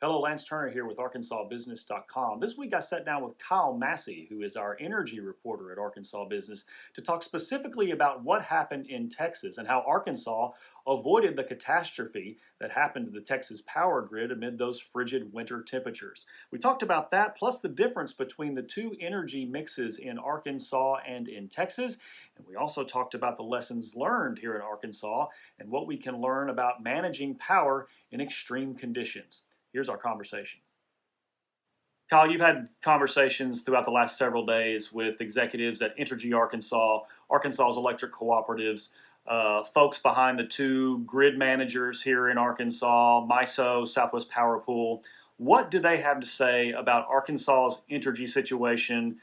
Hello, Lance Turner here with ArkansasBusiness.com. This week I sat down with Kyle Massey, who is our energy reporter at Arkansas Business, to talk specifically about what happened in Texas and how Arkansas avoided the catastrophe that happened to the Texas power grid amid those frigid winter temperatures. We talked about that, plus the difference between the two energy mixes in Arkansas and in Texas. And we also talked about the lessons learned here in Arkansas and what we can learn about managing power in extreme conditions. Here's our conversation. Kyle, you've had conversations throughout the last several days with executives at Entergy Arkansas, Arkansas's electric cooperatives, folks behind the two grid managers here in Arkansas, MISO, Southwest Power Pool. What do they have to say about Arkansas's Entergy situation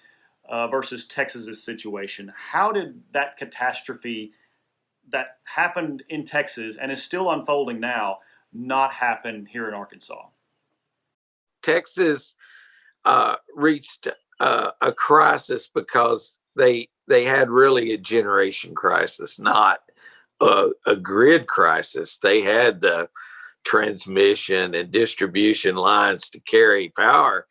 versus Texas's situation? How did that catastrophe that happened in Texas and is still unfolding now not happen here in Arkansas? Texas reached a crisis because they had really a generation crisis, not a grid crisis. They had the transmission and distribution lines to carry power.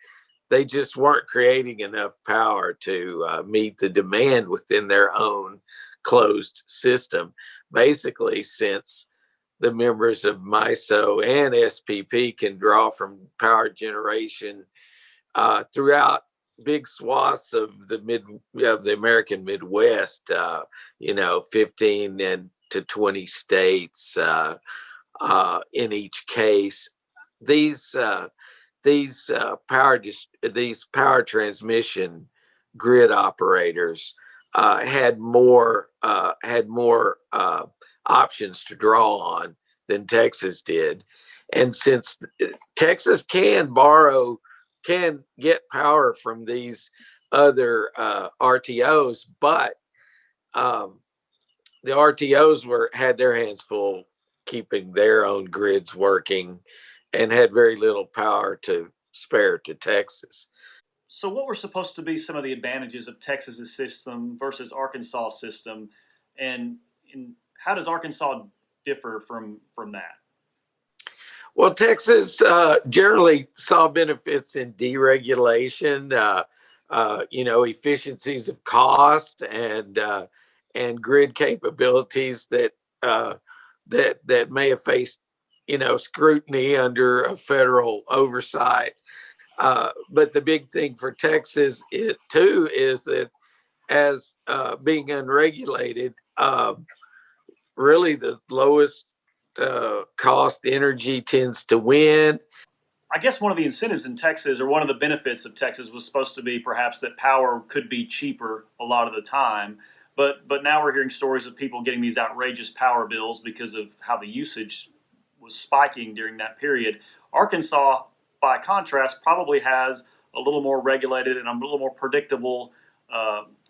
They just weren't creating enough power to meet the demand within their own closed system. Basically, since the members of MISO and SPP can draw from power generation throughout big swaths of the American Midwest, 15 to 20 states in each case. These power transmission grid operators had more options to draw on than Texas did. And since Texas can get power from these other RTOs, but the RTOs had their hands full keeping their own grids working and had very little power to spare to Texas. So what were supposed to be some of the advantages of Texas's system versus Arkansas' system, and how does Arkansas differ from that? Well, Texas generally saw benefits in deregulation, efficiencies of cost and grid capabilities that may have faced, scrutiny under a federal oversight. But the big thing for Texas is that as being unregulated, really the lowest cost energy tends to win. I guess one of the incentives in Texas, or one of the benefits of Texas, was supposed to be perhaps that power could be cheaper a lot of the time. But now we're hearing stories of people getting these outrageous power bills because of how the usage was spiking during that period. Arkansas, by contrast, probably has a little more regulated and a little more predictable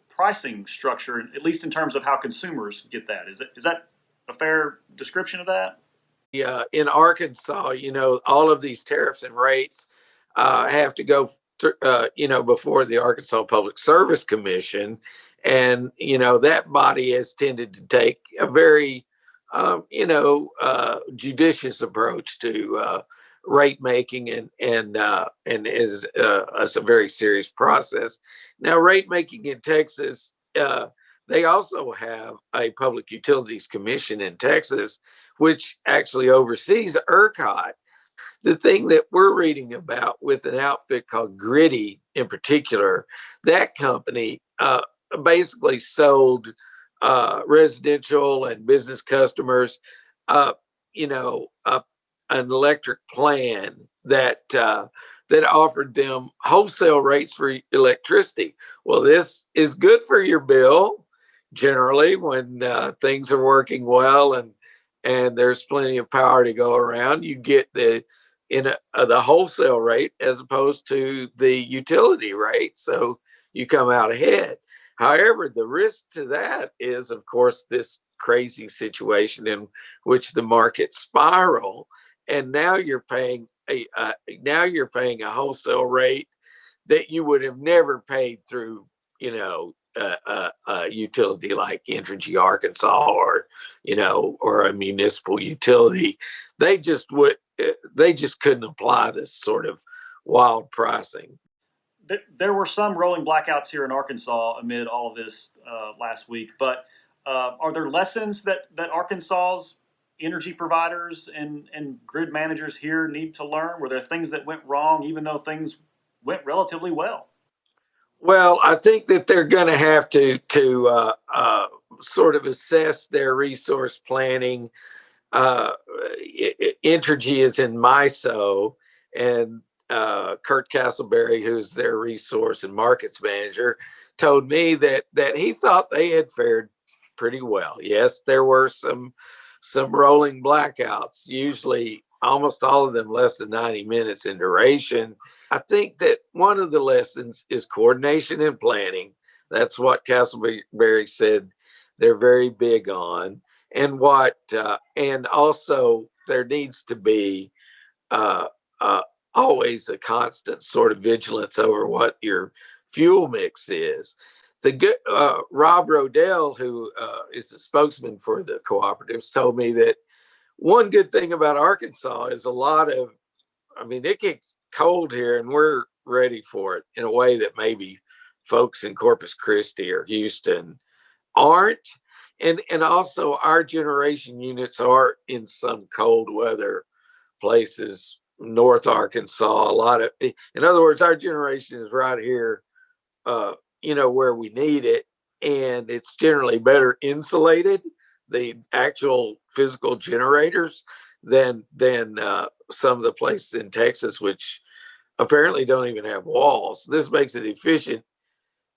pricing structure, at least in terms of how consumers get that. Is that a fair description of that? Yeah, in Arkansas, all of these tariffs and rates have to go, before the Arkansas Public Service Commission. And, that body has tended to take a very, judicious approach to rate making and is a very serious process. Now, rate making in Texas, they also have a Public Utilities Commission in Texas, which actually oversees ERCOT. The thing that we're reading about with an outfit called Gritty in particular, that company basically sold residential and business customers, an electric plan that offered them wholesale rates for electricity. Well, this is good for your bill generally when things are working well and there's plenty of power to go around. You get the wholesale rate as opposed to the utility rate, so you come out ahead. However, the risk to that is, of course, this crazy situation in which the market spiral, and now you're paying a wholesale rate that you would have never paid through, a utility like Entergy Arkansas or a municipal utility. They just would, they just couldn't apply this sort of wild pricing. There were some rolling blackouts here in Arkansas amid all of this last week, but are there lessons that Arkansas's energy providers and grid managers here need to learn? Were there things that went wrong, even though things went relatively well? Well, I think that they're going to have to sort of assess their resource planning. Entergy is in MISO, and Kurt Castleberry, who's their resource and markets manager, told me that he thought they had fared pretty well. Yes, there were some rolling blackouts, usually almost all of them less than 90 minutes in duration. I think that one of the lessons is coordination and planning. That's what Castleberry said they're very big on. And also there needs to be uh, always a constant sort of vigilance over what your fuel mix is. The good Rob Rodell, who is the spokesman for the cooperatives, told me that one good thing about Arkansas is it gets cold here and we're ready for it in a way that maybe folks in Corpus Christi or Houston aren't. And also our generation units are in some cold weather places, North Arkansas, in other words, our generation is right here, where we need it. And it's generally better insulated, the actual physical generators, than some of the places in Texas, which apparently don't even have walls. This makes it efficient,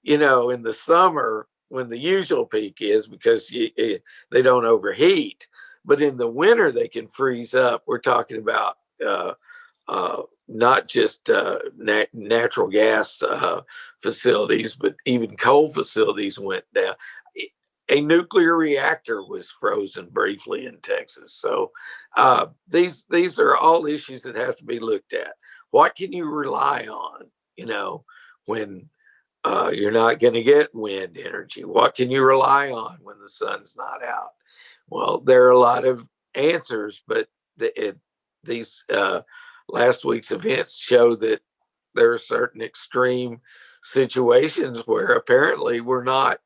in the summer when the usual peak is, because they don't overheat. But in the winter, they can freeze up. We're talking about not just natural gas facilities, but even coal facilities went down. A nuclear reactor was frozen briefly in Texas. So these are all issues that have to be looked at. What can you rely on, when you're not going to get wind energy? What can you rely on when the sun's not out? Well, there are a lot of answers, but these last week's events show that there are certain extreme situations where apparently we're not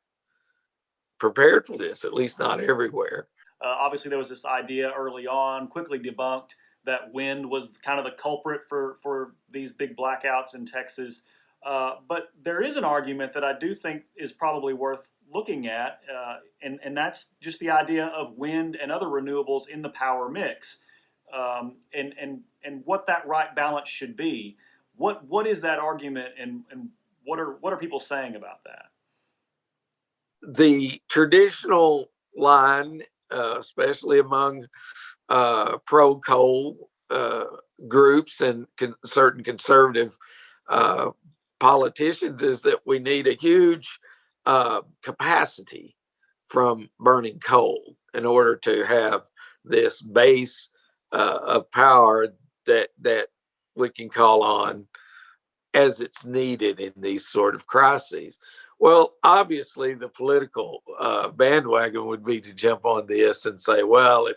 prepared for this, at least not everywhere. Obviously, there was this idea early on, quickly debunked, that wind was kind of the culprit for these big blackouts in Texas. But there is an argument that I do think is probably worth looking at, and that's just the idea of wind and other renewables in the power mix, and what that right balance should be. What is that argument, and what are people saying about that? The traditional line, especially among pro coal groups and certain conservative uh, politicians, is that we need a huge capacity from burning coal in order to have this base of power that we can call on as it's needed in these sort of crises. Well, obviously, the political bandwagon would be to jump on this and say, well,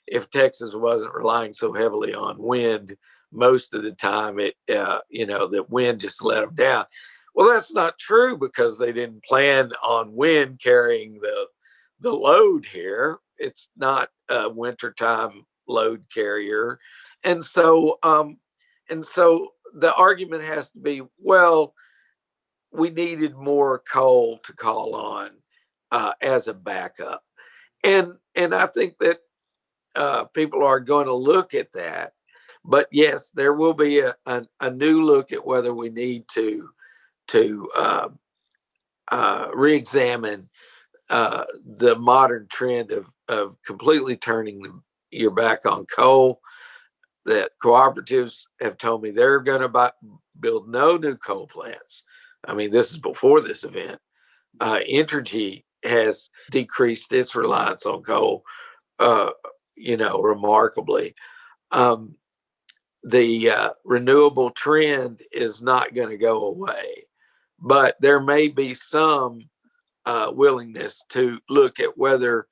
if Texas wasn't relying so heavily on wind most of the time, that wind just let them down. Well, that's not true, because they didn't plan on wind carrying the load here. It's not a wintertime load carrier, and so the argument has to be, well, we needed more coal to call on as a backup, and I think that people are going to look at that. But yes, there will be a new look at whether we need to re-examine the modern trend of completely turning your back on coal. That cooperatives have told me they're going to build no new coal plants. I mean, this is before this event. Entergy has decreased its reliance on coal, remarkably. The renewable trend is not going to go away, but there may be some willingness to look at whether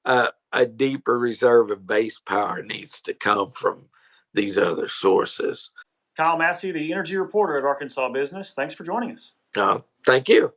a deeper reserve of base power needs to come from these other sources. Kyle Massey, the energy reporter at Arkansas Business. Thanks for joining us. Thank you.